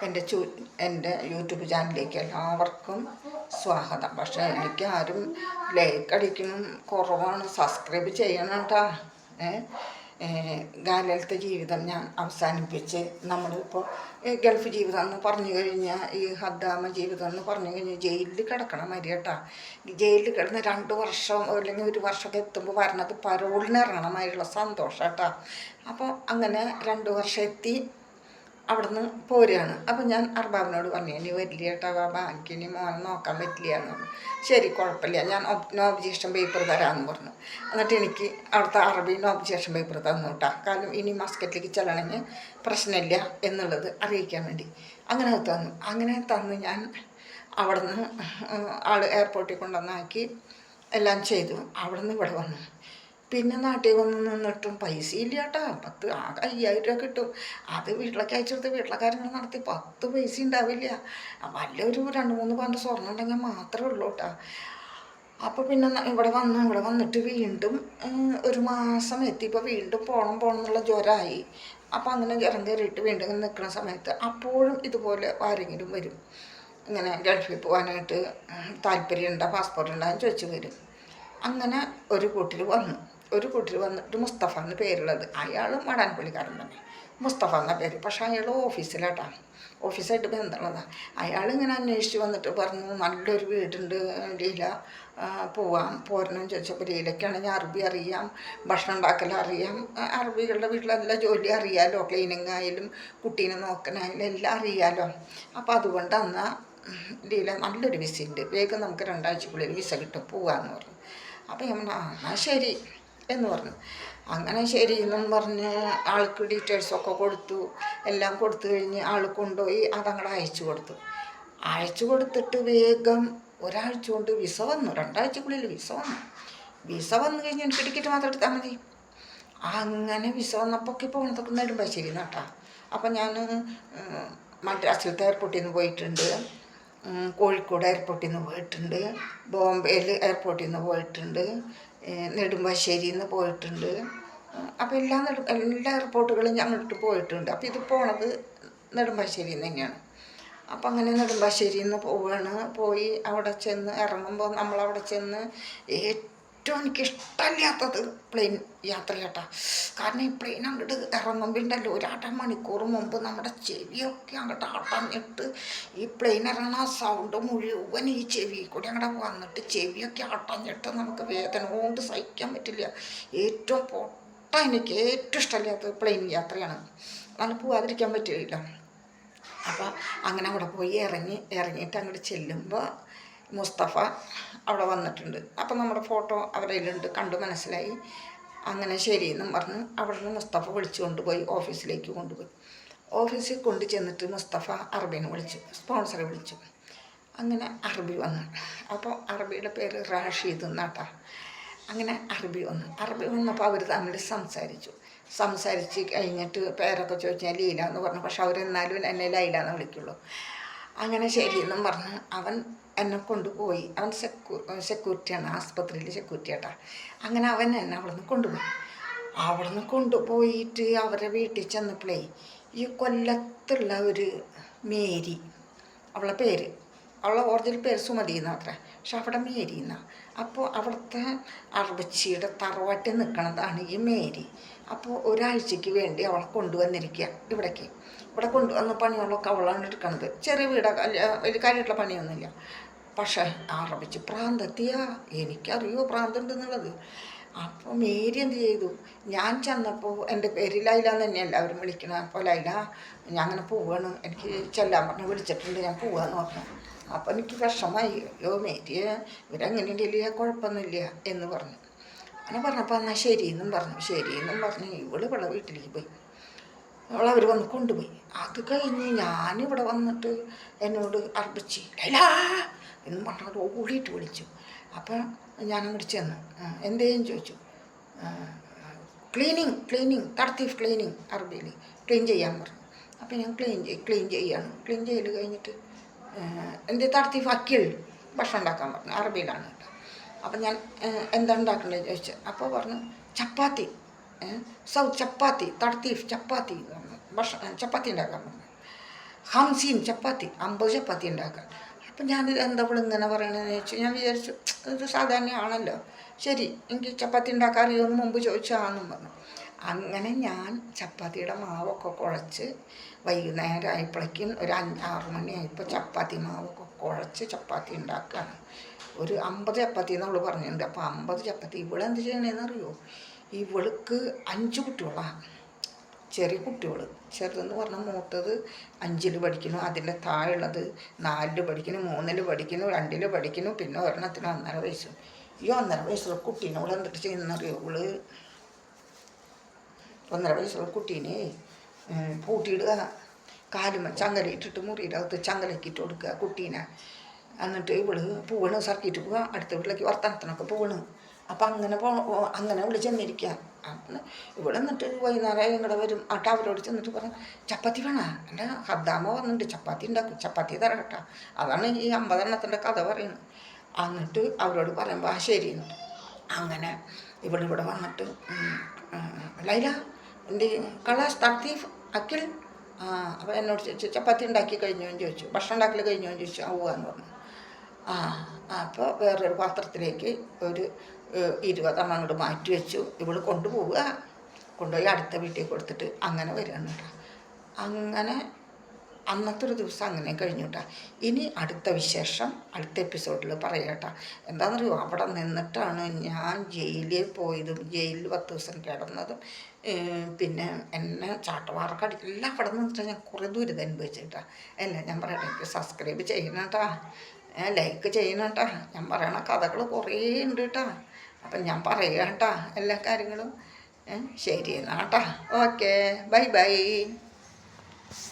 എൻ്റെ എൻ്റെ യൂട്യൂബ് ചാനലിലേക്ക് എല്ലാവർക്കും സ്വാഗതം. പക്ഷേ എനിക്ക് ആരും ലൈക്ക് അടിക്കണം കുറവാണ്, സബ്സ്ക്രൈബ് ചെയ്യണം കേട്ടോ. ഗാലലത്തെ ജീവിതം ഞാൻ അവസാനിപ്പിച്ച് നമ്മളിപ്പോൾ ഗൾഫ് ജീവിതം എന്ന് പറഞ്ഞു കഴിഞ്ഞാൽ ഈ ഹദ്ദാമ ജീവിതം എന്ന് പറഞ്ഞു കഴിഞ്ഞാൽ ജയിലിൽ കിടക്കണം മതി കേട്ടോ. ജയിലിൽ കിടന്ന് 2 വർഷം അല്ലെങ്കിൽ 1 വർഷമൊക്കെ എത്തുമ്പോൾ വരണത് പരോളിന് ഇറങ്ങണമായിട്ടുള്ള സന്തോഷം കേട്ടോ. അപ്പോൾ അങ്ങനെ 2 വർഷം എത്തി അവിടുന്ന് പോരുകയാണ്. അപ്പം ഞാൻ അർബാബിനോട് പറഞ്ഞു, ഇനി വരില്ല കേട്ടോ ബാബാ, ഇനി മോനെ നോക്കാൻ പറ്റില്ല എന്ന് പറഞ്ഞു. ശരി, കുഴപ്പമില്ല, ഞാൻ നോ ഒബ്ജെക്ഷൻ പേപ്പർ തരാമെന്ന് പറഞ്ഞു. എന്നിട്ട് എനിക്ക് അവിടുത്തെ അറബി നോ ഒബ്ജെക്ഷൻ പേപ്പർ തന്നു കേട്ടോ. കാരണം ഇനി മസ്കറ്റിലേക്ക് ചെല്ലണമെങ്കിൽ പ്രശ്നമില്ല എന്നുള്ളത് അറിയിക്കാൻ വേണ്ടി. അങ്ങനെ തന്നു ഞാൻ അവിടുന്ന് ആൾ എയർപോർട്ടിൽ കൊണ്ടുവന്നാക്കി എല്ലാം ചെയ്തു. അവിടുന്ന് ഇവിടെ വന്നു. പിന്നെ നാട്ടിൽ വന്ന് നിന്നിട്ടും പൈസ ഇല്ല കേട്ടോ. 5000 രൂപ കിട്ടും. അത് വീട്ടിലൊക്കെ അയച്ചെടുത്ത് വീട്ടിലെ കാര്യങ്ങൾ നടത്തി 10 പൈസ ഉണ്ടാവില്ല. വല്ലൊരു 2-3 പവൻ്റെ സ്വർണ്ണം ഉണ്ടെങ്കിൽ മാത്രമേ ഉള്ളൂ കേട്ടോ. അപ്പോൾ പിന്നെ ഇവിടെ വന്നിട്ട് വീണ്ടും 1 മാസം എത്തിയപ്പോൾ വീണ്ടും പോകണം എന്നുള്ള ജ്വരമായി. അപ്പോൾ അങ്ങനെ ജ്വരം കയറിയിട്ട് വീണ്ടും ഇങ്ങനെ നിൽക്കുന്ന സമയത്ത് അപ്പോഴും ഇതുപോലെ ആരെങ്കിലും വരും, ഇങ്ങനെ ഗൾഫിൽ പോകാനായിട്ട് താല്പര്യമുണ്ടോ, പാസ്പോർട്ട് ഉണ്ടോ എന്ന് ചോദിച്ചു വരും. അങ്ങനെ ഒരു കൂട്ടർ വന്നിട്ട് മുസ്തഫ എന്ന് പേരുള്ളത്. അയാൾ മടാൻപള്ളിക്കാരൻ തന്നെ, മുസ്തഫ എന്ന പേര്. പക്ഷേ അയാൾ ഓഫീസിലായിട്ടാണ്, ഓഫീസായിട്ട് ബന്ധമുള്ളതാണ്. അയാളിങ്ങനെ അന്വേഷിച്ച് വന്നിട്ട് പറഞ്ഞു, നല്ലൊരു വീടുണ്ട് ലീല, പോരണം ചോദിച്ചപ്പോൾ ലീലയ്ക്കാണെങ്കിൽ അറബി അറിയാം, ഭക്ഷണം ഉണ്ടാക്കൽ അറിയാം, അറബികളുടെ വീട്ടിലെല്ലാം ജോലി അറിയാമല്ലോ, ക്ലീനിങ് ആയാലും കുട്ടീനെ നോക്കാനായാലും എല്ലാം അറിയാമല്ലോ. അപ്പോൾ അതുകൊണ്ട് എന്നാൽ ലീല നല്ലൊരു വിസ ഉണ്ട്, വേഗം നമുക്ക് 2 ആഴ്ചക്കുള്ളിൽ വിസ കിട്ടും, പോകാമെന്ന് പറഞ്ഞു. അപ്പോൾ ഞാൻ എന്നാൽ ശരി എന്ന് പറഞ്ഞു. അങ്ങനെ ശരി എന്നും പറഞ്ഞ് ആൾക്ക് ഡീറ്റെയിൽസൊക്കെ കൊടുത്തു. എല്ലാം കൊടുത്തു കഴിഞ്ഞ് ആൾ കൊണ്ടുപോയി അതങ്ങടെ അയച്ചു കൊടുത്തിട്ട് വേഗം 1 ആഴ്ച കൊണ്ട് വിസ വന്നു. 2 ആഴ്ചക്കുള്ളിൽ വിസ വന്നു കഴിഞ്ഞ് എനിക്ക് ടിക്കറ്റ് മാത്രം എടുത്താൽ മതി. അങ്ങനെ വിസ വന്നപ്പോൾ പോകണതൊക്കെ നെടുമ്പാശ്ശേരി കേട്ടോ. അപ്പം ഞാൻ മദ്രാസിലത്തെ എയർപോർട്ടിൽ നിന്ന് പോയിട്ടുണ്ട്, കോഴിക്കോട് എയർപോർട്ടിൽ നിന്ന് പോയിട്ടുണ്ട്, ബോംബെയിൽ എയർപോർട്ടിൽ നിന്ന് പോയിട്ടുണ്ട്, നെടുമ്പാശ്ശേരിയിൽ നിന്ന് പോയിട്ടുണ്ട്. അപ്പോൾ എല്ലാ എയർപോർട്ടുകളും ഞങ്ങളിട്ട് പോയിട്ടുണ്ട്. അപ്പോൾ ഇത് പോണത് നെടുമ്പാശ്ശേരിയിൽ നിന്ന് തന്നെയാണ്. അപ്പം അങ്ങനെ നെടുമ്പാശ്ശേരിയിൽ നിന്ന് പോയി അവിടെ ചെന്ന് ഇറങ്ങുമ്പോൾ നമ്മളവിടെ ചെന്ന് ഏറ്റവും എനിക്കിഷ്ടമില്ലാത്തത് പ്ലെയിൻ യാത്ര കേട്ടോ. കാരണം ഈ പ്ലെയിൻ അങ്ങോട്ട് ഇറങ്ങുമ്പോൾ ഉണ്ടല്ലോ 1 മണിക്കൂർ മുമ്പ് നമ്മുടെ ചെവിയൊക്കെ അങ്ങോട്ട് അടഞ്ഞിട്ട് ഈ പ്ലെയിൻ ഇറങ്ങുന്ന സൗണ്ട് മുഴുവൻ ഈ ചെവി കൂടി അങ്ങോട്ട് വന്നിട്ട് ചെവിയൊക്കെ അടഞ്ഞിട്ട് നമുക്ക് വേദന കൊണ്ട് സഹിക്കാൻ പറ്റില്ല. എനിക്ക് ഏറ്റവും ഇഷ്ടമില്ലാത്തത് പ്ലെയിൻ യാത്രയാണ്. അങ്ങനെ പോകാതിരിക്കാൻ പറ്റില്ല. അപ്പോൾ അങ്ങനെ അവിടെ പോയി ഇറങ്ങിയിട്ട് അങ്ങോട്ട് ചെല്ലുമ്പോൾ മുസ്തഫ അവിടെ വന്നിട്ടുണ്ട്. അപ്പം നമ്മുടെ ഫോട്ടോ അവരതിലുണ്ട്, കണ്ടു മനസ്സിലായി. അങ്ങനെ ശരിയെന്നും പറഞ്ഞ് അവിടെ നിന്ന് മുസ്തഫ വിളിച്ചു കൊണ്ടുപോയി ഓഫീസിലേക്ക് കൊണ്ടുപോയി. ഓഫീസിൽ കൊണ്ട് ചെന്നിട്ട് മുസ്തഫ അറബീനെ വിളിച്ചു, സ്പോൺസറെ വിളിച്ചു. അങ്ങനെ അറബി വന്നു. അപ്പോൾ അറബിയുടെ പേര് റാഷീദ് എന്നാട്ടാ. അങ്ങനെ അറബി വന്നപ്പോൾ അവർ തമ്മിൽ സംസാരിച്ച് കഴിഞ്ഞിട്ട് പേരൊക്കെ ചോദിച്ചാൽ ലീല എന്ന് പറഞ്ഞു. പക്ഷെ അവരെന്നാലും എന്നെ ലൈല എന്ന് വിളിക്കുള്ളൂ. അങ്ങനെ ശരിയെന്നും പറഞ്ഞ് അവൻ എന്നെ കൊണ്ടുപോയി. അവൻ സെക്യൂരിറ്റിയാണ്, ആസ്പത്രിയിൽ സെക്യൂരിറ്റി ആട്ടാ. അങ്ങനെ അവൻ എന്നെ അവിടുന്ന് കൊണ്ടുപോയിട്ട് അവരുടെ വീട്ടിൽ ചെന്നപ്പോഴേ ഈ കൊല്ലത്തുള്ള ഒരു മേരി, അവളെ ഒറിജിനൽ പേര് സുമതി എന്നത്രേ, പക്ഷെ അവിടെ മേരി എന്നാണ്. അപ്പോൾ അവിടുത്തെ അറബച്ചിയുടെ തറവാട്ടിൽ നിൽക്കണതാണ് ഈ മേരി. അപ്പോൾ 1 ആഴ്ചയ്ക്ക് വേണ്ടി അവളെ കൊണ്ടുവന്നിരിക്കുക ഇവിടെ കൊണ്ടുവന്ന പണികളൊക്കെ അവളാണ് എടുക്കണത്. ചെറിയ വീടൊക്കെ വലിയ കാര്യമായിട്ടുള്ള പണിയൊന്നുമില്ല. പക്ഷേ അറബിച്ച് പ്രാന്തെത്തിയാ, എനിക്കറിയോ പ്രാന്തുണ്ടെന്നുള്ളത്. അപ്പോൾ മേരി എന്ത് ചെയ്തു, ഞാൻ ചെന്നപ്പോൾ എൻ്റെ പേര് ലൈല എന്ന് തന്നെ എല്ലാവരും വിളിക്കണം. അപ്പോൾ ലൈല ഞാൻ അങ്ങനെ പോവാണ്, എനിക്ക് ചെല്ലാൻ പറഞ്ഞ് വിളിച്ചിട്ടുണ്ട്, ഞാൻ പോവാന്ന് പറഞ്ഞു. അപ്പോൾ എനിക്ക് വിഷമായി. അയ്യോ മേരിയെ ഇവരെങ്ങനെയുണ്ടെങ്കിൽ കുഴപ്പമൊന്നുമില്ല എന്ന് പറഞ്ഞു. അങ്ങനെ പറഞ്ഞപ്പോൾ എന്നാൽ ശരിയെന്നും പറഞ്ഞു ഇവളെ വീട്ടിലേക്ക് പോയി. അവളവർ വന്ന് കൊണ്ടുപോയി. അത് കഴിഞ്ഞ് ഞാനിവിടെ വന്നിട്ട് എന്നോട് അർപ്പിച്ച് ലൈല എന്ന് പറഞ്ഞിട്ട് ഓടിയിട്ട് വിളിച്ചു. അപ്പം ഞാനങ്ങോട്ട് ചെന്നു, എന്തേലും ചോദിച്ചു. ക്ലീനിങ് തർത്തീഫ് ക്ലീനിങ്, അറബിയിൽ ക്ലീൻ ചെയ്യാൻ പറഞ്ഞു. അപ്പം ഞാൻ ക്ലീൻ ചെയ്യൽ കഴിഞ്ഞിട്ട് എൻ്റെ തർത്തീഫ് അക്കിൾ ഭക്ഷണം ഉണ്ടാക്കാൻ പറഞ്ഞു, അറബിയിലാണ് കേട്ടോ. അപ്പം ഞാൻ എന്താ ഉണ്ടാക്കേണ്ടത് ചോദിച്ചു. അപ്പോൾ പറഞ്ഞു ചപ്പാത്തി, ചപ്പാത്തി തർത്തീഫ് ചപ്പാത്തി ചപ്പാത്തി ഉണ്ടാക്കാൻ പറഞ്ഞു. 50 ചപ്പാത്തി 50 ചപ്പാത്തി ഉണ്ടാക്കാൻ. അപ്പം ഞാനിത് എന്താ ഇവിടെ ഇങ്ങനെ പറയണതെന്ന് വെച്ചാൽ ഞാൻ വിചാരിച്ചു ഇത് സാധാരണയാണല്ലോ, ശരി എനിക്ക് ചപ്പാത്തി ഉണ്ടാക്കാൻ അറിയുമെന്ന് മുമ്പ് ചോദിച്ചാണെന്നും പറഞ്ഞു. അങ്ങനെ ഞാൻ ചപ്പാത്തിയുടെ മാവൊക്കെ കുഴച്ച് വൈകുന്നേരം ആയപ്പോഴേക്കും ഒരു 6 മണിയായപ്പോൾ ചപ്പാത്തി മാവൊക്കെ കുഴച്ച് ചപ്പാത്തി ഉണ്ടാക്കുകയാണ്. ഒരു 50 ചപ്പാത്തി എന്ന് അവൾ പറഞ്ഞിട്ടുണ്ട്. അപ്പോൾ 50 ചപ്പാത്തി ഇവളെന്ത് ചെയ്യണേന്ന് അറിയുമോ? ഇവൾക്ക് 5 കുട്ടികളാണ്, ചെറിയ കുട്ടികൾ. ചെറുതെന്ന് പറഞ്ഞാൽ മൂത്തത് 5ൽ പഠിക്കുന്നു, അതിൻ്റെ താഴെയുള്ളത് 4ൽ പഠിക്കുന്നു, 3ൽ പഠിക്കുന്നു, 2ൽ പഠിക്കുന്നു, പിന്നെ ഒരെണ്ണത്തിന് 1.5 വയസ്സും. ഈ 1.5 വയസ്സുള്ള കുട്ടീനെ അവൾ എന്തിട്ട് ചെയ്യുന്നറിയോ? ഇവള് 1.5 വയസ്സുള്ള കുട്ടീനെ പൂട്ടിയിടുക, കാലുമ ചങ്ങലയിട്ടിട്ട് മുറിയുടെ അകത്ത് ചങ്ങലക്കിട്ട് കൊടുക്കുക കുട്ടീനെ. എന്നിട്ട് ഇവള് പോവണ്, സർക്കിട്ട് പോവുക, അടുത്ത വീട്ടിലേക്ക് വർത്തമാനത്തിനൊക്കെ പോവണ്. അപ്പം അങ്ങനെ വിളി ചെന്നിരിക്കുക. അപ്പം ഇവിടെ എന്നിട്ട് വൈകുന്നേരം ഇങ്ങടെ വരും. ആട്ട് അവരോട് ചെന്നിട്ട് പറഞ്ഞു, ചപ്പാത്തി വേണോ? എൻ്റെ ഹദ്ദാമ്മ വന്നിട്ടുണ്ട്, ചപ്പാത്തി ഉണ്ടാക്കും, ചപ്പാത്തി തരാം കേട്ടോ. അതാണ് ഈ 50 എണ്ണത്തിൻ്റെ കഥ പറയുന്നത്. എന്നിട്ട് അവരോട് പറയുമ്പോൾ ആ ശരി. അങ്ങനെ ഇവിടെ വന്നിട്ട് ലൈല എൻ്റെ കളാസ് തർത്തീഫ് അക്കിൽ. അപ്പോൾ എന്നോട് ചോദിച്ചു ചപ്പാത്തി ഉണ്ടാക്കി കഴിഞ്ഞോ എന്ന് ചോദിച്ചു, ഭക്ഷണം ഉണ്ടാക്കൽ കഴിഞ്ഞോ എന്ന് ചോദിച്ചു. ആവുകയെന്ന് പറഞ്ഞു. അപ്പോൾ വേറൊരു പാത്രത്തിലേക്ക് ഒരു 20 എണ്ണം അങ്ങോട്ട് മാറ്റി വെച്ചു. ഇവൾ കൊണ്ടുപോയി അടുത്ത വീട്ടിൽ കൊടുത്തിട്ട് അങ്ങനെ വരികയാണ് കേട്ടോ. അങ്ങനെ അന്നത്തെ ഒരു ദിവസം അങ്ങനെ കഴിഞ്ഞു കേട്ടോ. ഇനി അടുത്ത വിശേഷം അടുത്ത എപ്പിസോഡിൽ പറയാം കേട്ടോ. എന്താണെന്നറിയോ, അവിടെ നിന്നിട്ടാണ് ഞാൻ ജയിലിൽ പോയതും ജയിലിൽ 10 ദിവസം കിടന്നതും പിന്നെ എന്നെ ചാട്ടവാറക്കടി എല്ലാം അവിടെ നിന്നിട്ട് ഞാൻ കുറേ ദുരിതം അനുഭവിച്ചിട്ടാ. എല്ലാം ഞാൻ പറയട്ടെ, എനിക്ക് സബ്സ്ക്രൈബ് ചെയ്യണം കേട്ടോ, ലൈക്ക് ചെയ്യണം കേട്ടോ. ഞാൻ പറയണ കഥകൾ കുറേ ഉണ്ട് കേട്ടോ. അപ്പം ഞാൻ പറയാം കേട്ടോ എല്ലാ കാര്യങ്ങളും. ശരി എന്നാൽ കേട്ടോ. Okay, bye bye.